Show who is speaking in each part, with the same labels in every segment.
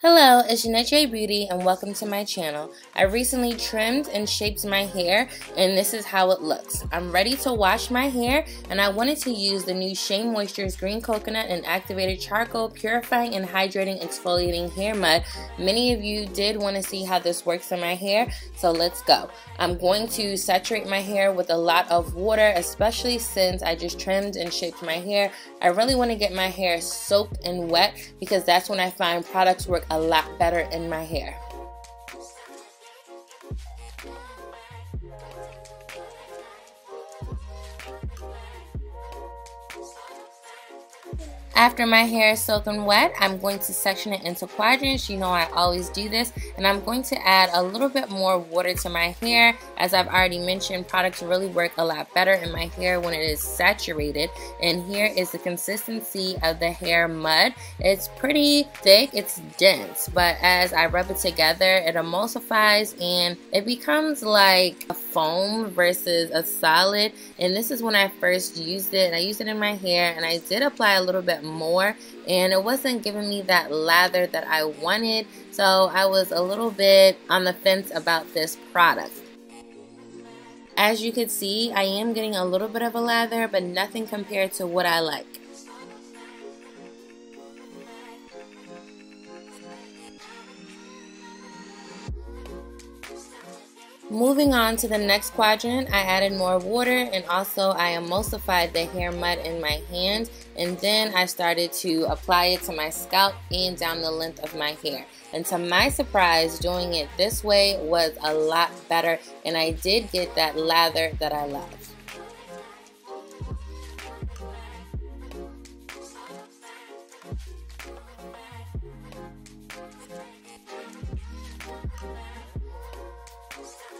Speaker 1: Hello, it's Jeanette Beauty and welcome to my channel. I recently trimmed and shaped my hair and this is how it looks. I'm ready to wash my hair and I wanted to use the new SHEAMOISTURE's green coconut and activated charcoal purifying and hydrating exfoliating hair mud. Many of you did want to see how this works in my hair, so let's go. I'm going to saturate my hair with a lot of water, especially since I just trimmed and shaped my hair. I really want to get my hair soaked and wet because that's when I find products work a lot better in my hair. After my hair is soaked and wet, I'm going to section it into quadrants. You know I always do this. And I'm going to add a little bit more water to my hair. As I've already mentioned, products really work a lot better in my hair when it is saturated. And here is the consistency of the hair mud. It's pretty thick, it's dense, but as I rub it together, it emulsifies and it becomes like a foam versus a solid. And this is when I first used it. I used it in my hair and I did apply a little bit more and it wasn't giving me that lather that I wanted, so I was a little bit on the fence about this product. As you can see, I am getting a little bit of a lather, but nothing compared to what I like. Moving on to the next quadrant, I added more water and also I emulsified the hair mud in my hand, and then I started to apply it to my scalp and down the length of my hair. And to my surprise, doing it this way was a lot better and I did get that lather that I love.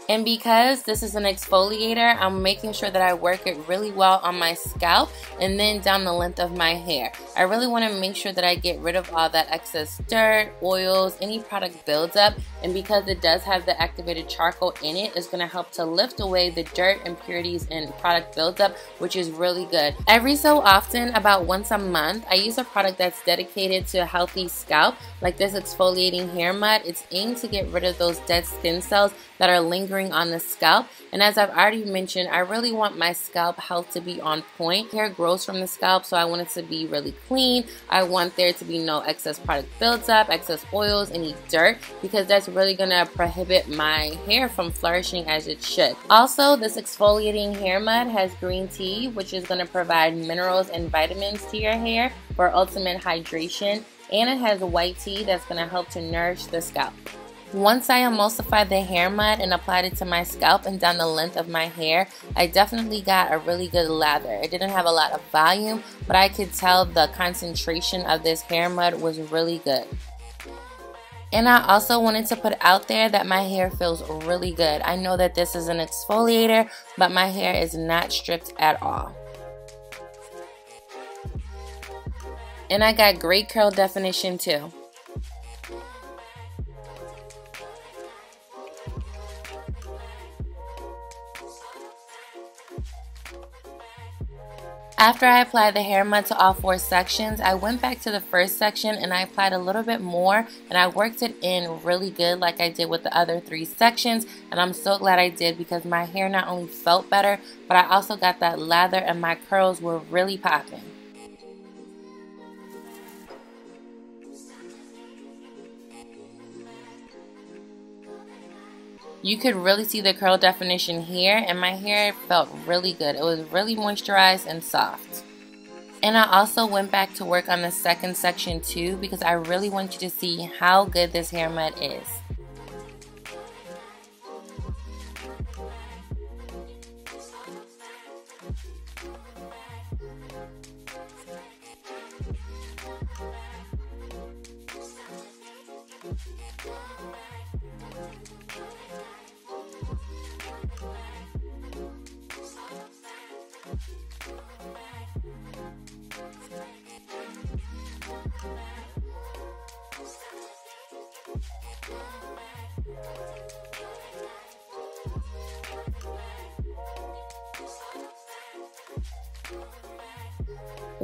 Speaker 1: And because this is an exfoliator, I'm making sure that I work it really well on my scalp and then down the length of my hair. I really want to make sure that I get rid of all that excess dirt, oils, any product buildup. And because it does have the activated charcoal in it, it's going to help to lift away the dirt, impurities, and product buildup, which is really good. Every so often, about once a month, I use a product that's dedicated to a healthy scalp, like this exfoliating hair mud. It's aimed to get rid of those dead skin cells that are lingering on the scalp. And as I've already mentioned, I really want my scalp health to be on point. Hair grows from the scalp, so I want it to be really clean. I want there to be no excess product buildup, excess oils, any dirt, because that's really going to prohibit my hair from flourishing as it should. Also, this exfoliating hair mud has green tea, which is going to provide minerals and vitamins to your hair for ultimate hydration, and it has white tea that's going to help to nourish the scalp. Once I emulsified the hair mud and applied it to my scalp and down the length of my hair, I definitely got a really good lather. It didn't have a lot of volume, but I could tell the concentration of this hair mud was really good. And I also wanted to put out there that my hair feels really good. I know that this is an exfoliator, but my hair is not stripped at all. And I got great curl definition too. After I applied the hair mud to all 4 sections, I went back to the first section and I applied a little bit more and I worked it in really good like I did with the other 3 sections, and I'm so glad I did because my hair not only felt better, but I also got that lather and my curls were really popping. You could really see the curl definition here, and my hair felt really good. It was really moisturized and soft. And I also went back to work on the second section too because I really want you to see how good this hair mud is.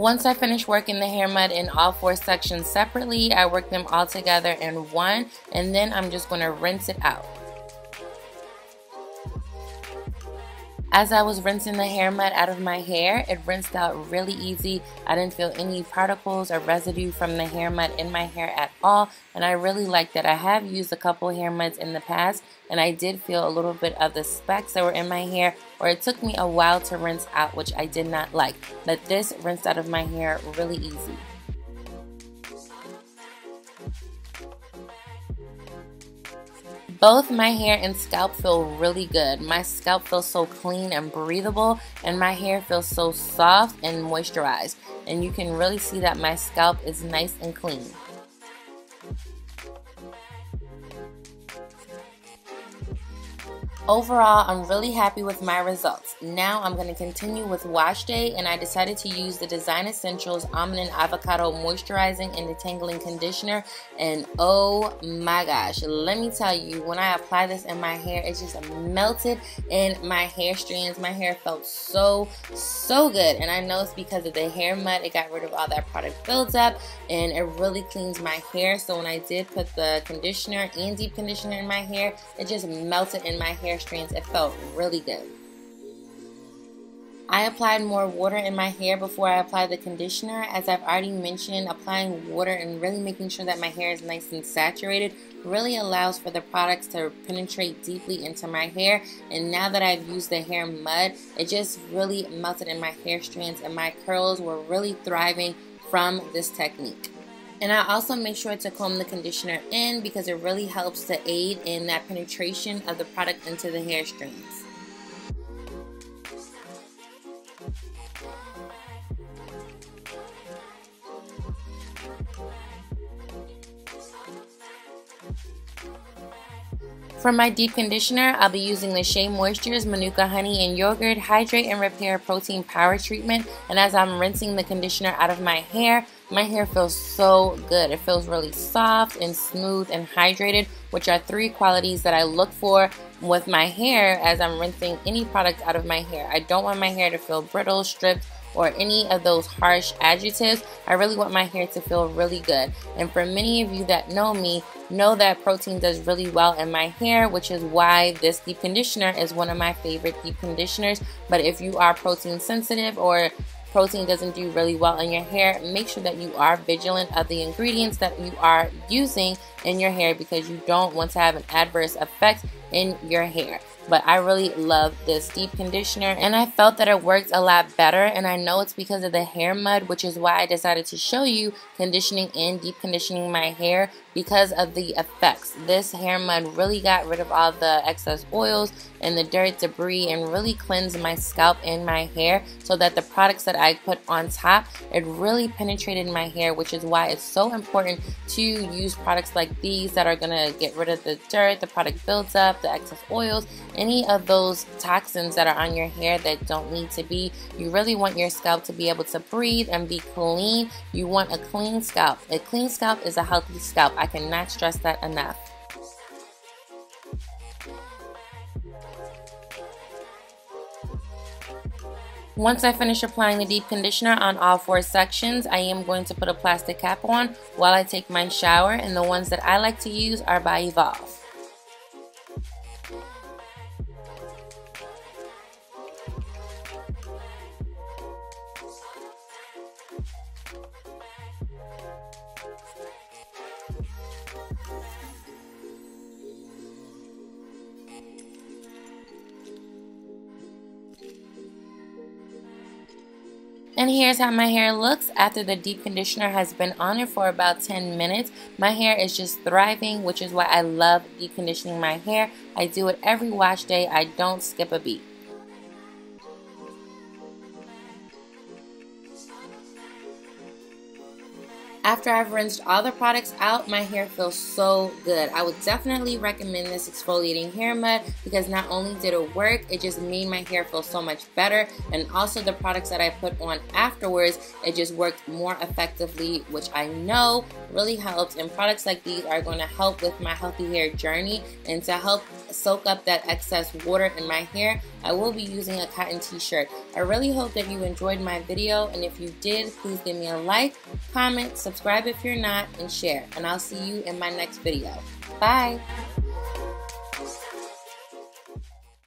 Speaker 1: Once I finish working the hair mud in all 4 sections separately, I work them all together in one, and then I'm just going to rinse it out. As I was rinsing the hair mud out of my hair, it rinsed out really easy. I didn't feel any particles or residue from the hair mud in my hair at all, and I really like that. I have used a couple hair muds in the past, and I did feel a little bit of the specks that were in my hair, or it took me a while to rinse out, which I did not like. But this rinsed out of my hair really easy. Both my hair and scalp feel really good. My scalp feels so clean and breathable, and my hair feels so soft and moisturized. And you can really see that my scalp is nice and clean. Overall, I'm really happy with my results. Now I'm going to continue with wash day, and I decided to use the Design Essentials Almond and Avocado Moisturizing and Detangling Conditioner, and oh my gosh, let me tell you, when I applied this in my hair, it just melted in my hair strands. My hair felt so good, and I know it's because of the hair mud. It got rid of all that product buildup, and it really cleans my hair. So when I did put the conditioner and deep conditioner in my hair, it just melted in my hair strands. It felt really good. I applied more water in my hair before I applied the conditioner. As I've already mentioned, applying water and really making sure that my hair is nice and saturated really allows for the products to penetrate deeply into my hair. And now that I've used the hair mud, it just really melted in my hair strands, and my curls were really thriving from this technique. And I also make sure to comb the conditioner in because it really helps to aid in that penetration of the product into the hair strands. For my deep conditioner, I'll be using the SHEAMOISTURE's Manuka Honey and Yogurt Hydrate and Repair Protein Power Treatment. And as I'm rinsing the conditioner out of my hair feels so good. It feels really soft and smooth and hydrated, which are 3 qualities that I look for with my hair as I'm rinsing any product out of my hair. I don't want my hair to feel brittle, stripped, or any of those harsh adjectives. I really want my hair to feel really good. And for many of you that know me, know that protein does really well in my hair, which is why this deep conditioner is one of my favorite deep conditioners. But if you are protein sensitive or protein doesn't do really well in your hair, make sure that you are vigilant of the ingredients that you are using in your hair, because you don't want to have an adverse effect in your hair. But I really love this deep conditioner, and I felt that it worked a lot better, and I know it's because of the hair mud, which is why I decided to show you conditioning and deep conditioning my hair, because of the effects. This hair mud really got rid of all the excess oils and the dirt, debris, and really cleansed my scalp and my hair, so that the products that I put on top, it really penetrated my hair, which is why it's so important to use products like these that are going to get rid of the dirt, the product builds up, the excess oils, any of those toxins that are on your hair that don't need to be. You really want your scalp to be able to breathe and be clean. You want a clean scalp. A clean scalp is a healthy scalp. I cannot stress that enough. Once I finish applying the deep conditioner on all 4 sections, I am going to put a plastic cap on while I take my shower, and the ones that I like to use are by Evolve. And here's how my hair looks after the deep conditioner has been on it for about 10 minutes. My hair is just thriving, which is why I love deep conditioning my hair. I do it every wash day. I don't skip a beat. After I've rinsed all the products out, my hair feels so good. I would definitely recommend this exfoliating hair mud because not only did it work, it just made my hair feel so much better, and also the products that I put on afterwards, it just worked more effectively, which I know really helps. And products like these are going to help with my healthy hair journey, and to help soak up that excess water in my hair, I will be using a cotton t-shirt. I really hope that you enjoyed my video, and if you did, please give me a like, comment, subscribe if you're not, and share. And I'll see you in my next video. Bye!